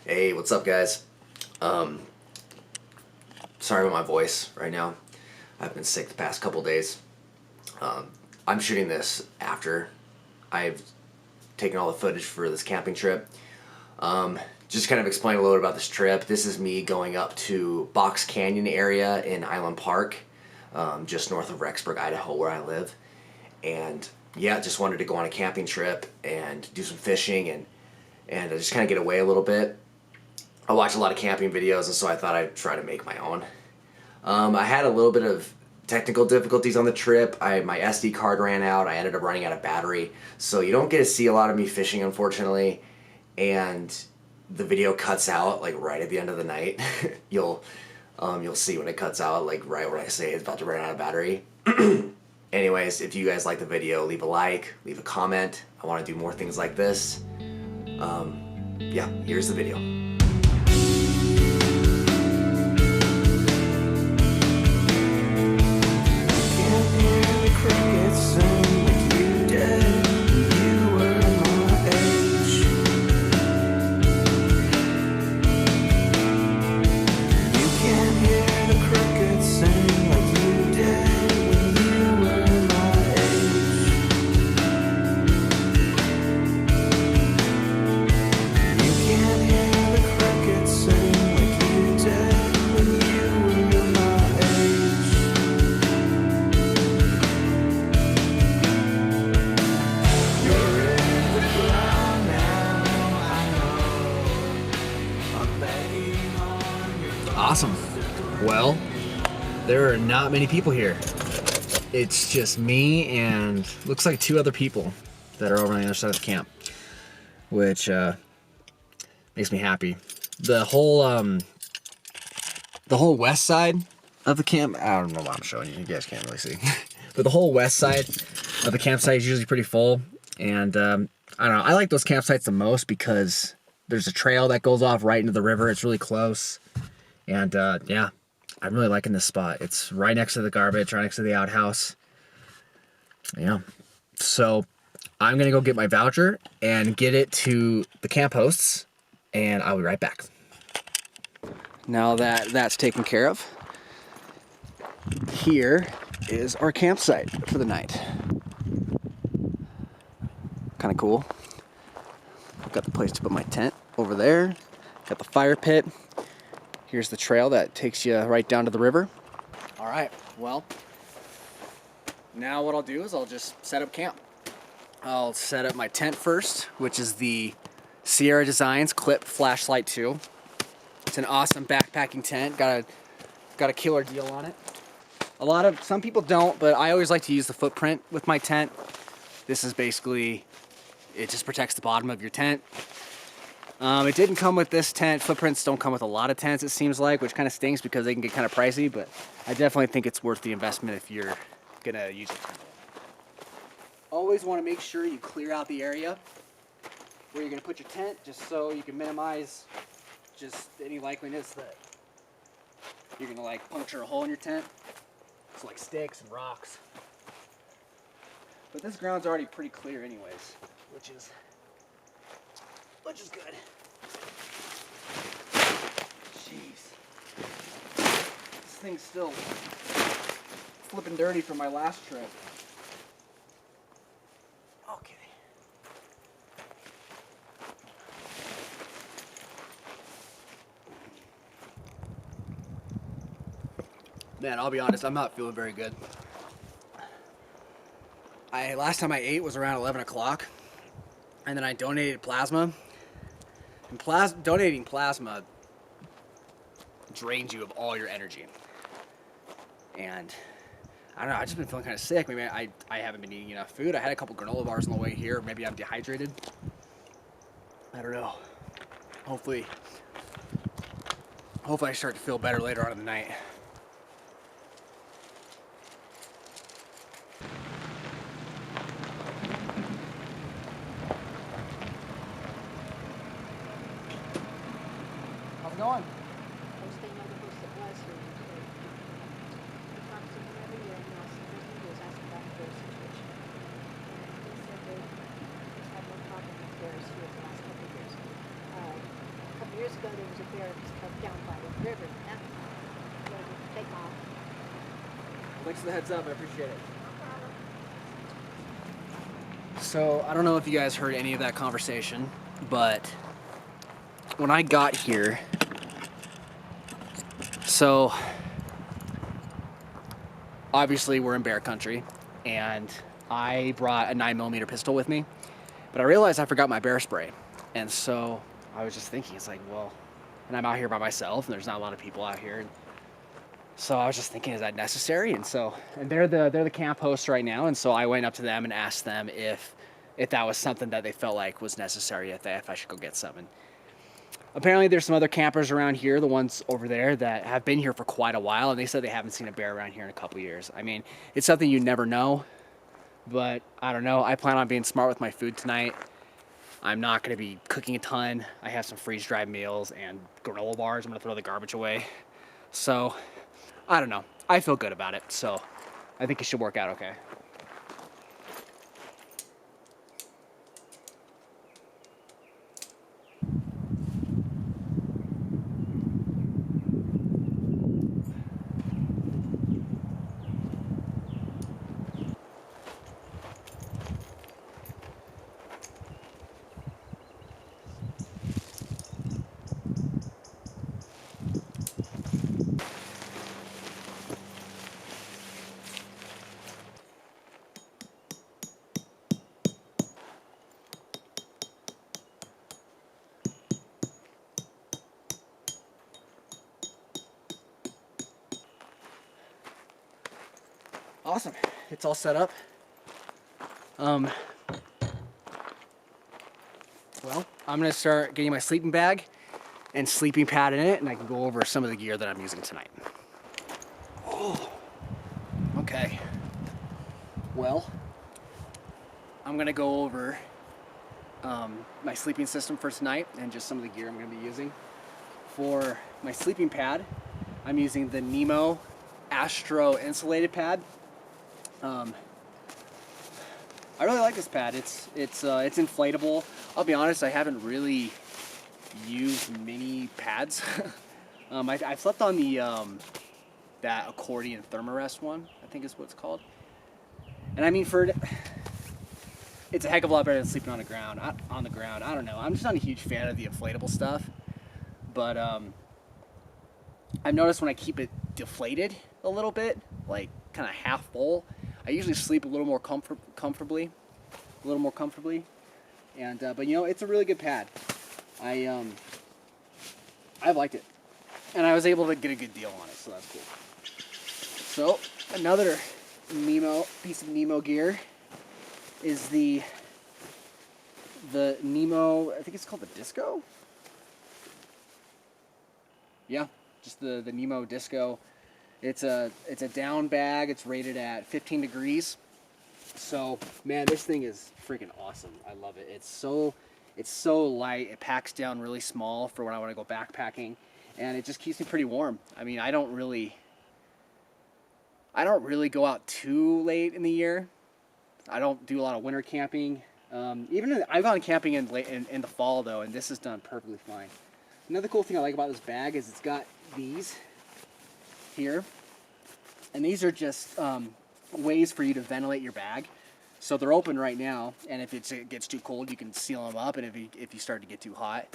Hey, what's up, guys? Sorry about my voice right now. I've been sick the past couple days. Um, I'm shooting this after I've taken all the footage for this camping trip. Just kind of explain a little bit about this trip. This is me going up to Box Canyon area in Island Park, just north of Rexburg, Idaho, where I live. And yeah, just wanted to go on a camping trip and do some fishing and just kind of get away a little bit. I watch a lot of camping videos, and so I thought I'd try to make my own. I had a little bit of technical difficulties on the trip. My SD card ran out. I ended up running out of battery, so you don't get to see a lot of me fishing, unfortunately. And the video cuts out like right at the end of the night. You'll see when it cuts out, like right when I say it's about to run out of battery. Anyways, if you guys like the video, leave a like, leave a comment. I want to do more things like this. Yeah, here's the video. Awesome. Well, there are not many people here. It's just me and looks like 2 other people that are over on the other side of the camp, which makes me happy. The whole west side of the camp, I don't know what I'm showing you. You guys can't really see, but the whole west side of the campsite is usually pretty full. And I don't know. I like those campsites the most because there's a trail that goes off right into the river. It's really close. And yeah, I'm really liking this spot. It's right next to the garbage, right next to the outhouse. Yeah. So I'm going to go get my voucher and get it to the camp hosts, and I'll be right back. Now that that's taken care of, here is our campsite for the night. Kind of cool. I've got the place to put my tent over there. Got the fire pit. Here's the trail that takes you right down to the river. All right, well, now what I'll do is I'll just set up camp. I'll set up my tent first, which is the Sierra Designs Clip Flashlight 2. It's an awesome backpacking tent. Got a killer deal on it. Some people don't, but I always like to use the footprint with my tent. This is basically, it just protects the bottom of your tent. It didn't come with this tent. Footprints don't come with a lot of tents, it seems like, which kind of stinks because they can get kind of pricey, but I definitely think it's worth the investment if you're gonna use it. Always want to make sure you clear out the area where you're gonna put your tent, just so you can minimize just any likeliness that you're gonna like puncture a hole in your tent. So like sticks and rocks. But this ground's already pretty clear anyways, which is good. Jeez. This thing's still flipping dirty from my last trip. Okay. Man, I'll be honest, I'm not feeling very good. Last time I ate was around 11 o'clock, and then I donated plasma. And donating plasma drains you of all your energy. And I don't know, I've just been feeling kind of sick. Maybe I haven't been eating enough food. I had a couple granola bars on the way here. Maybe I'm dehydrated. I don't know. Hopefully I start to feel better later on in the night. How's it going? I was staying on the host that was here today. I talked to him every year, and he also was asking about their situation. And he said they just had no problem with theirs here the last couple of years. A couple years ago there was a bear down by the river. That take off. Thanks for the heads up. I appreciate it. So, I don't know if you guys heard any of that conversation, but when I got here, so obviously we're in bear country, and I brought a 9mm pistol with me, but I realized I forgot my bear spray. And so I was just thinking, it's like, well, and I'm out here by myself, and there's not a lot of people out here. So I was just thinking, is that necessary? And they're the camp hosts right now, and so I went up to them and asked them if that was something that they felt like was necessary, if I should go get some. And apparently there's some other campers around here, the ones over there that have been here for quite a while, and they said they haven't seen a bear around here in a couple years. I mean, it's something you never know, but I don't know. I plan on being smart with my food tonight. I'm not going to be cooking a ton. I have some freeze-dried meals and granola bars. I'm going to throw the garbage away. So, I don't know. I feel good about it, so I think it should work out okay. Awesome. It's all set up. Well, I'm going to start getting my sleeping bag and sleeping pad in it, and I can go over some of the gear that I'm using tonight. Oh, okay. Well, I'm going to go over my sleeping system for tonight and just some of the gear I'm going to be using. For my sleeping pad, I'm using the Nemo Astro insulated pad. I really like this pad. It's inflatable. I'll be honest, I haven't really used many pads. I slept on the that accordion thermarest one, I think is what it's called. And I mean, it's a heck of a lot better than sleeping on the ground. I don't know. I'm just not a huge fan of the inflatable stuff. But I've noticed when I keep it deflated a little bit, like kind of half full, I usually sleep a little more comfortably. And but you know, it's a really good pad. I liked it, and I was able to get a good deal on it, so that's cool. So another piece of Nemo gear is the Nemo. I think it's called the Disco. Yeah, just the Nemo Disco. It's a down bag. It's rated at 15 degrees. So man, this thing is freaking awesome. I love it. It's so light. It packs down really small for when I want to go backpacking, and it just keeps me pretty warm. I mean, I don't really go out too late in the year. I don't do a lot of winter camping. I've gone camping in the fall though, and this is done perfectly fine. Another cool thing I like about this bag is it's got these here, and these are just ways for you to ventilate your bag. So they're open right now, and if it gets too cold, you can seal them up, and if you start to get too hot,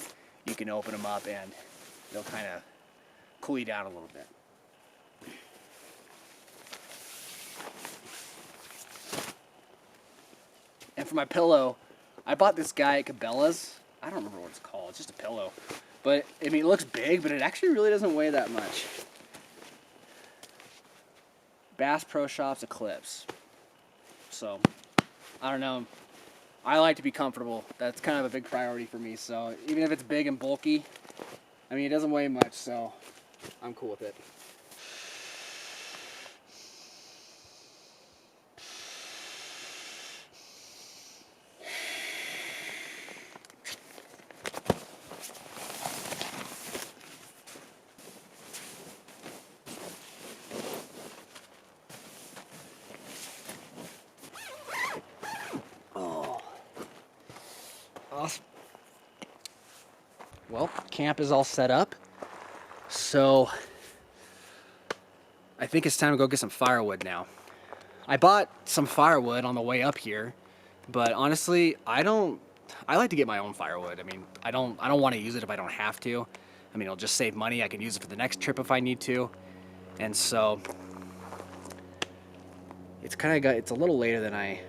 you can open them up, and they'll kind of cool you down a little bit. And for my pillow, I bought this guy at Cabela's. I don't remember what it's called. It's just a pillow. But, I mean, it looks big, but it actually really doesn't weigh that much. Bass Pro Shops Eclipse. So, I don't know. I like to be comfortable. That's kind of a big priority for me. So, even if it's big and bulky, I mean, it doesn't weigh much, so I'm cool with it. Awesome. well, camp is all set up. So I think it's time to go get some firewood now. I bought some firewood on the way up here, but honestly, I like to get my own firewood. I mean, I don't want to use it if I don't have to. I mean, it'll just save money. I can use it for the next trip if I need to. And so it's a little later than I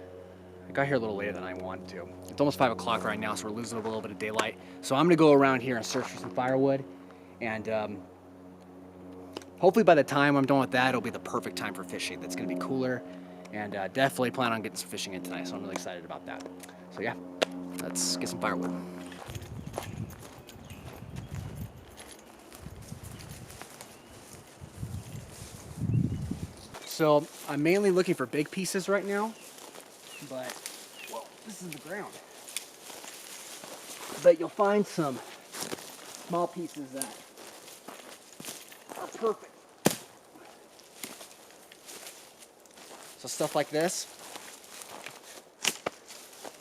got here a little later than I wanted to. It's almost 5 o'clock right now, so we're losing a little bit of daylight. So I'm gonna go around here and search for some firewood, and hopefully by the time I'm done with that, it'll be the perfect time for fishing. That's gonna be cooler, and definitely plan on getting some fishing in tonight, so I'm really excited about that. So yeah, let's get some firewood. So I'm mainly looking for big pieces right now, but well, this is the ground. But you'll find some small pieces that are perfect. So stuff like this.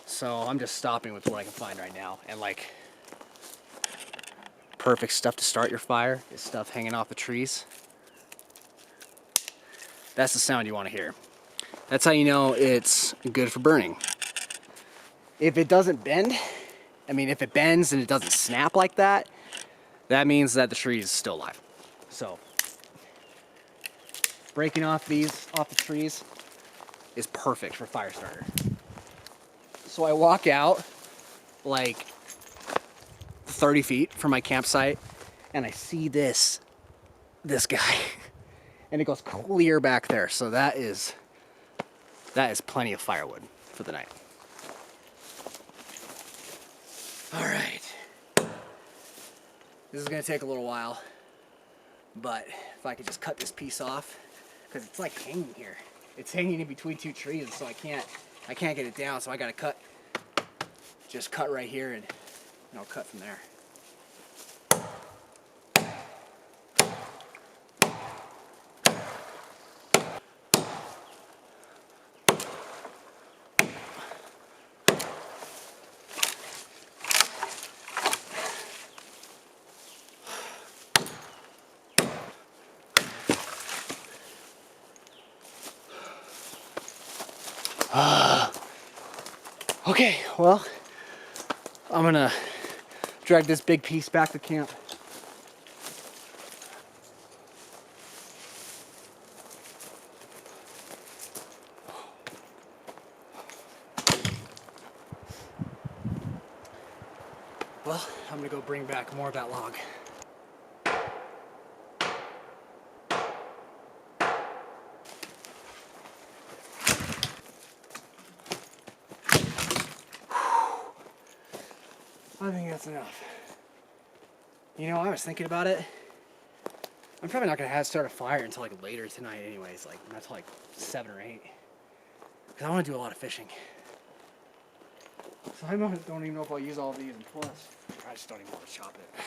So I'm just stopping with what I can find right now, and like perfect stuff to start your fire is stuff hanging off the trees. That's the sound you want to hear. That's how you know it's good for burning. If it doesn't bend, I mean, if it bends and it doesn't snap like that, that means that the tree is still alive. So breaking off these off the trees is perfect for fire starter. So I walk out like 30 feet from my campsite and I see this guy and it goes clear back there. So that is plenty of firewood for the night. All right. This is gonna take a little while, but if I could just cut this piece off, because it's like hanging here. It's hanging in between two trees, so I can't get it down, so I gotta cut right here and I'll cut from there. Okay, well, I'm gonna drag this big piece back to camp. Well, I'm gonna go bring back more of that log. I think that's enough. You know, I was thinking about it. I'm probably not gonna start a fire until like later tonight anyways, like not till like 7 or 8. Because I want to do a lot of fishing. So I don't even know if I'll use all these, and plus, I just don't even want to chop it.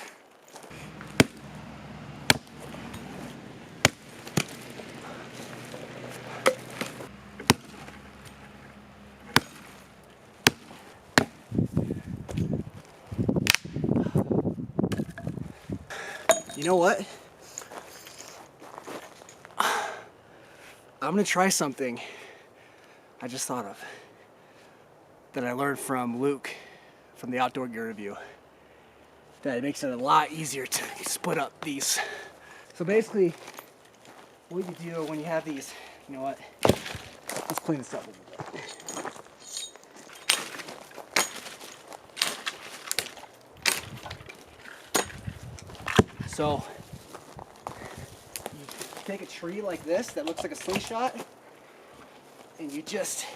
You know what? I'm gonna try something I just thought of that I learned from Luke from the Outdoor Gear Review. That it makes it a lot easier to split up these. So basically, what you do when you have these, you know what? Let's clean this up a little bit. So you take a tree like this that looks like a slingshot, and you just,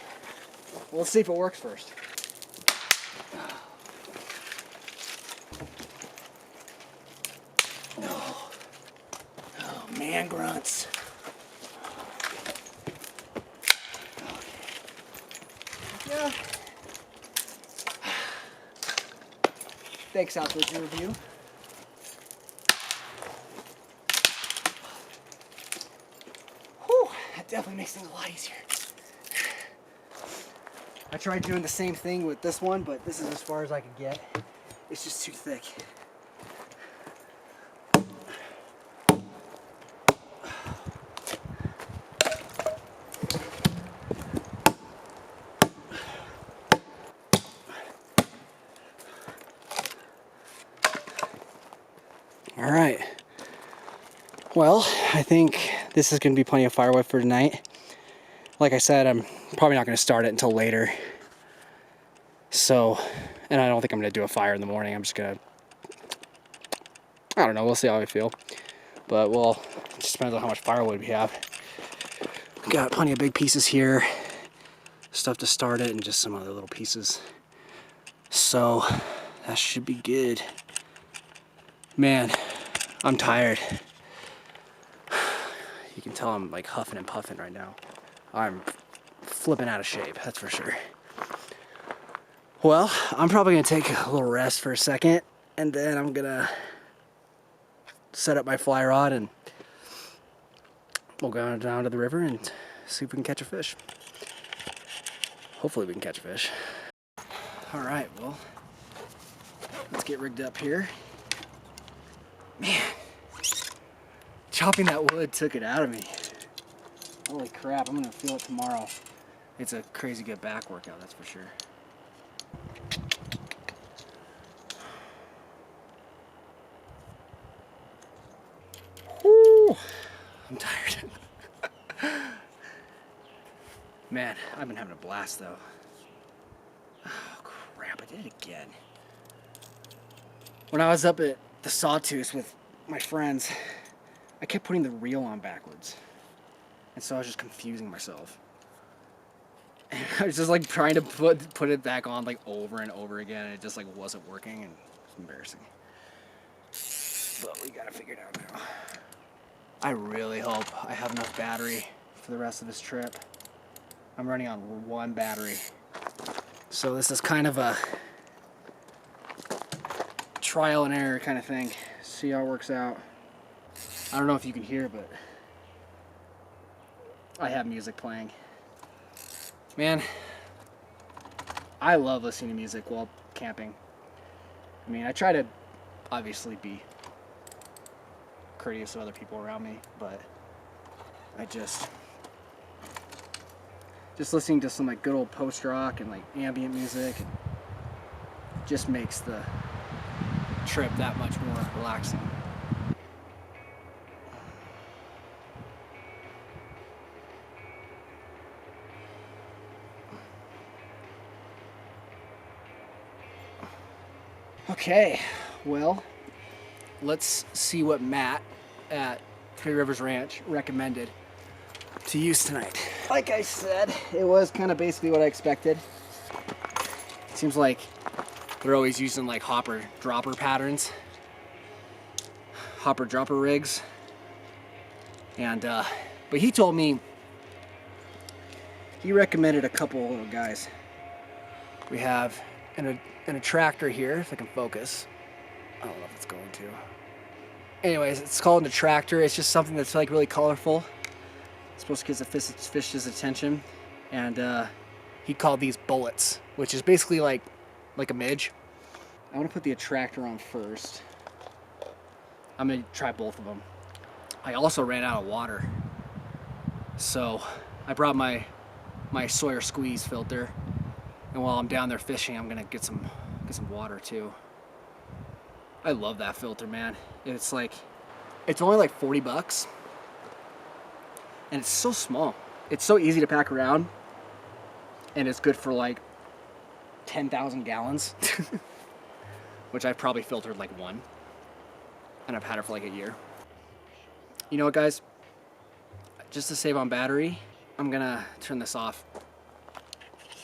well, let's see if it works first. Oh man, grunts. Yeah. Thanks, Outdoor Gear Review. Whew, that definitely makes things a lot easier. I tried doing the same thing with this one, but this is as far as I could get. It's just too thick. All right. Well, I think this is going to be plenty of firewood for tonight. Like I said, I'm probably not going to start it until later. So, and I don't think I'm going to do a fire in the morning. I'm just going to, I don't know, we'll see how I feel. But well, it just depends on how much firewood we have. We've got plenty of big pieces here, stuff to start it, and just some other little pieces. So, that should be good. Man, I'm tired. You can tell I'm like huffing and puffing right now. I'm flipping out of shape, that's for sure. Well, I'm probably gonna take a little rest for a second, and then I'm gonna set up my fly rod and we'll go down to the river and see if we can catch a fish. Hopefully we can catch a fish. All right, well, let's get rigged up here. Man, chopping that wood took it out of me. Holy crap, I'm gonna feel it tomorrow. It's a crazy good back workout, that's for sure. Whew, I'm tired. Man, I've been having a blast though. Oh crap, I did it again. When I was up at the Sawtooth with my friends, I kept putting the reel on backwards. And so I was just confusing myself. And I was just like trying to put it back on like over and over again, and it just like wasn't working, and it's embarrassing. But we gotta figure it out now. I really hope I have enough battery for the rest of this trip. I'm running on one battery. So this is kind of a trial and error kind of thing. See how it works out. I don't know if you can hear, but I have music playing. Man, I love listening to music while camping. I mean, I try to obviously be courteous to other people around me, but I just listening to some like good old post rock and like ambient music just makes the trip that much more relaxing. Okay, well, let's see what Matt at Three Rivers Ranch recommended to use tonight. Like I said, it was kind of basically what I expected. It seems like they're always using like hopper dropper patterns, hopper dropper rigs, and but he told me he recommended a couple of guys. We have an attractor here, if I can focus. I don't know if it's going to. Anyways, it's called an attractor. It's just something that's like really colorful. It's supposed to get the fish's attention, and he called these bullets, which is basically like a midge. I want to put the attractor on first. I'm gonna try both of them. I also ran out of water, so I brought my Sawyer squeeze filter, and while I'm down there fishing, I'm gonna get some water too. I love that filter, man. It's only like 40 bucks. And it's so small. It's so easy to pack around. And it's good for like 10,000 gallons. Which I've probably filtered like one. And I've had it for like a year. You know what, guys? Just to save on battery, I'm gonna turn this off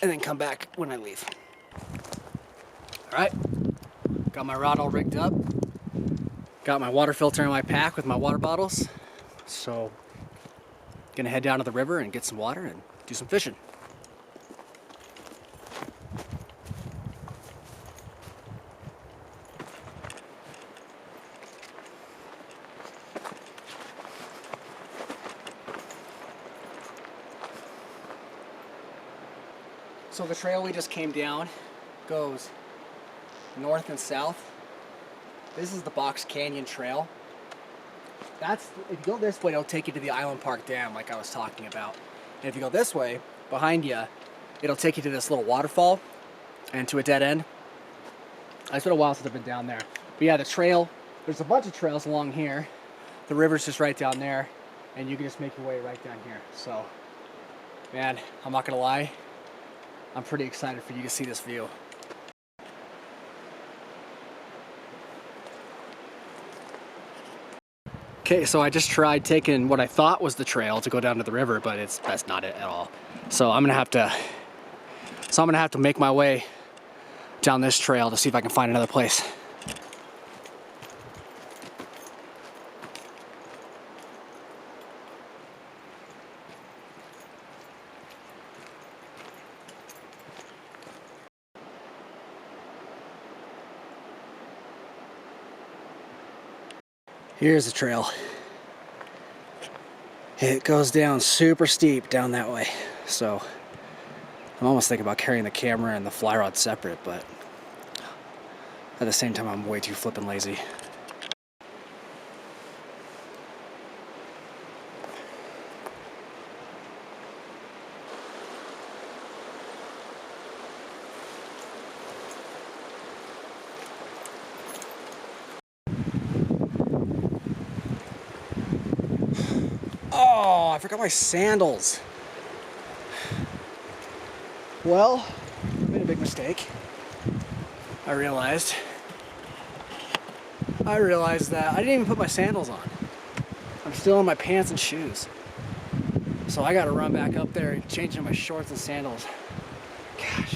and then come back when I leave. All right. Got my rod all rigged up. Got my water filter in my pack with my water bottles. So, gonna head down to the river and get some water and do some fishing. So the trail we just came down goes north and south. This is the Box Canyon Trail. If you go this way, it'll take you to the Island Park Dam like I was talking about. And if you go this way, behind you, it'll take you to this little waterfall and to a dead end. It's been a while since I've been down there. But yeah, the trail There's a bunch of trails along here. The river's just right down there, and you can just make your way right down here. So, man, I'm not gonna lie, I'm pretty excited for you to see this view. Okay, so I just tried taking what I thought was the trail to go down to the river, but that's not it at all. So I'm gonna have to make my way down this trail to see if I can find another place. Here's the trail. It goes down super steep down that way. So I'm almost thinking about carrying the camera and the fly rod separate, but at the same time I'm way too flippin' lazy. Oh, I forgot my sandals. Well, I made a big mistake. I realized that I didn't even put my sandals on. I'm still in my pants and shoes. So I gotta run back up there and change into my shorts and sandals. Gosh.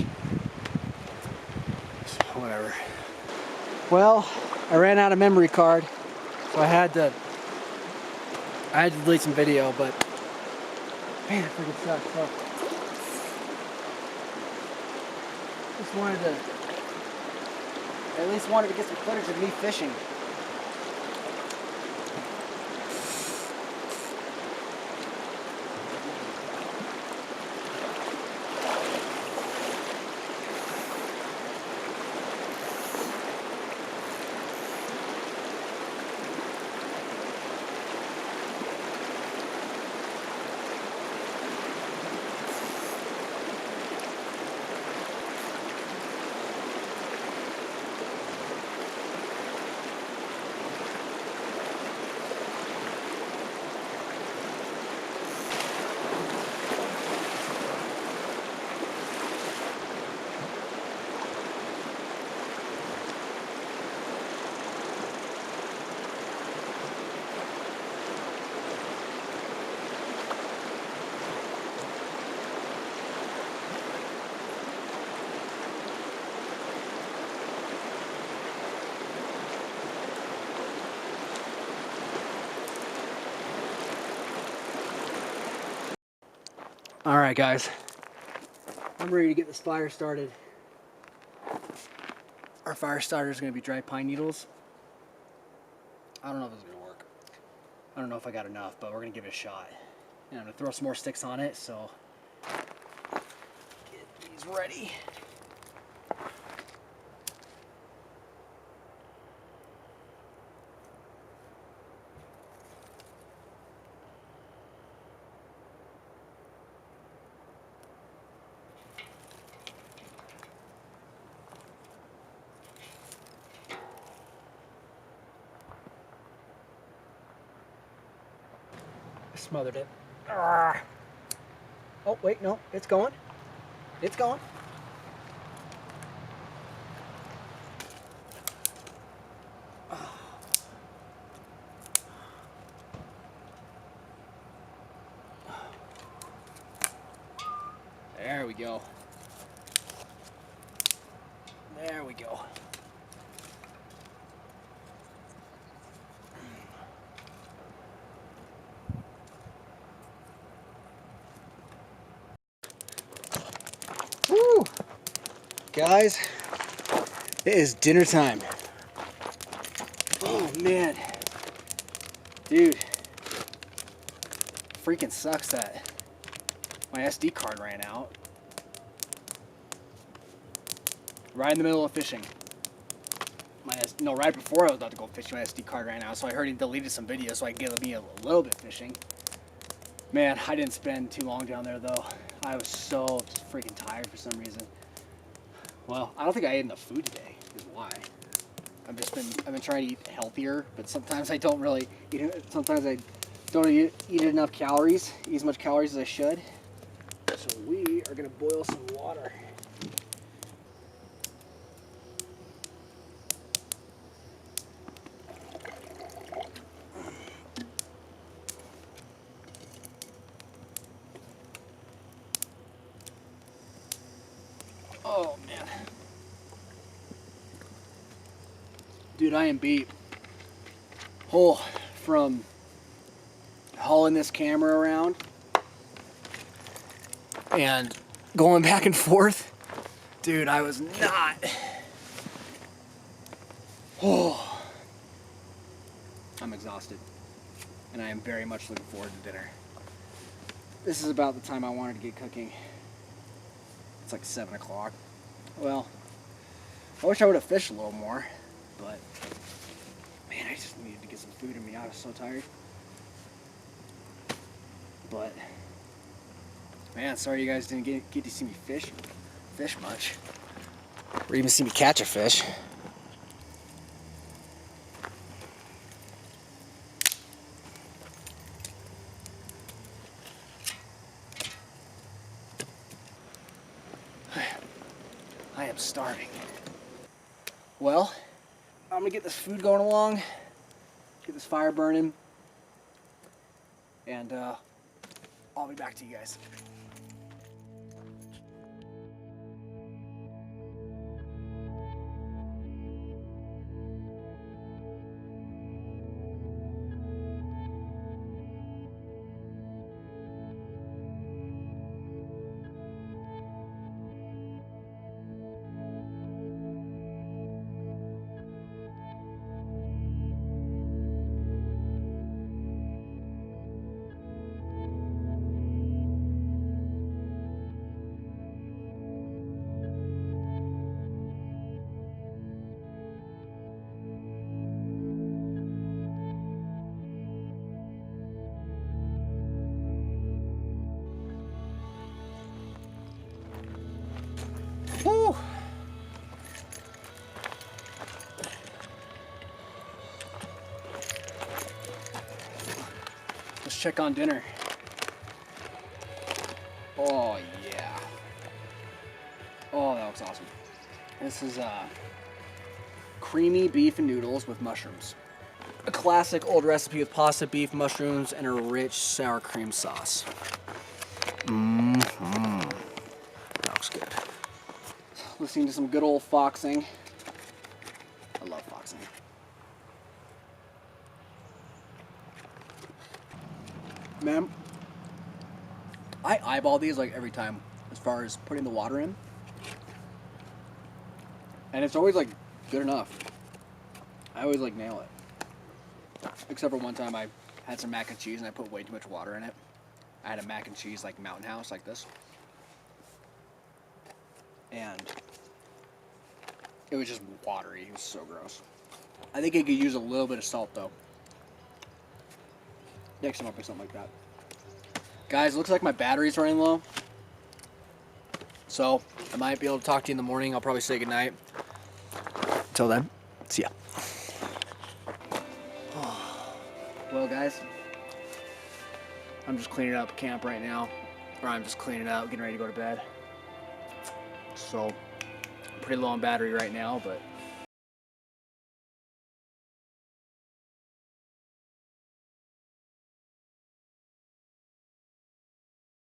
Whatever. Well, I ran out of memory card, so I had to delete some video, but man, it freaking sucks. So at least wanted to get some footage of me fishing. All right, guys, I'm ready to get this fire started. Our fire starter is going to be dry pine needles. I don't know if it's going to work. I don't know if I got enough, but we're going to give it a shot. And I'm going to throw some more sticks on it, so get these ready. Smothered it. Arrgh. Oh, wait, no, it's going. It's going. There we go. There we go. Woo! Guys, it is dinner time. Oh man. Dude. Freaking sucks that my SD card ran out. Right in the middle of fishing. Right before I was about to go fishing, my SD card ran out, so I heard he deleted some videos so I could get me a little bit fishing. Man, I didn't spend too long down there though. I was so freaking tired for some reason. Well, I don't think I ate enough food today, is why. I've been trying to eat healthier, but sometimes I don't really eat it. Sometimes I don't eat enough calories, eat as much calories as I should. So we are gonna boil some water. Oh man. Dude, I am beat. Oh, from hauling this camera around and going back and forth. Dude, I was not. Oh, I'm exhausted. And I am very much looking forward to dinner. This is about the time I wanted to get cooking. It's like 7 o'clock. Well, I wish I would have fished a little more, but man, I just needed to get some food in me. I was so tired. But man, sorry you guys didn't get to see me fish much, or even see me catch a fish. I am starving. Well, I'm gonna get this food going along, get this fire burning, and I'll be back to you guys. Woo! Let's check on dinner. Oh yeah. Oh, that looks awesome. This is creamy beef and noodles with mushrooms. A classic old recipe with pasta, beef, mushrooms, and a rich sour cream sauce. That looks good. Listening to some good old foxing. I love foxing. Man, I eyeball these like every time as far as putting the water in. And it's always like good enough. I always like nail it. Except for one time I had some mac and cheese and I put way too much water in it. I had a mac and cheese like mountain house like this. And it was just watery. It was so gross. I think it could use a little bit of salt though. Next time I'll put something like that. Guys, looks like my battery's running low. So I might be able to talk to you in the morning. I'll probably say goodnight. Until then, see ya. Well guys, I'm just cleaning up camp right now. Or I'm just cleaning up, getting ready to go to bed. So, I'm pretty low on battery right now, but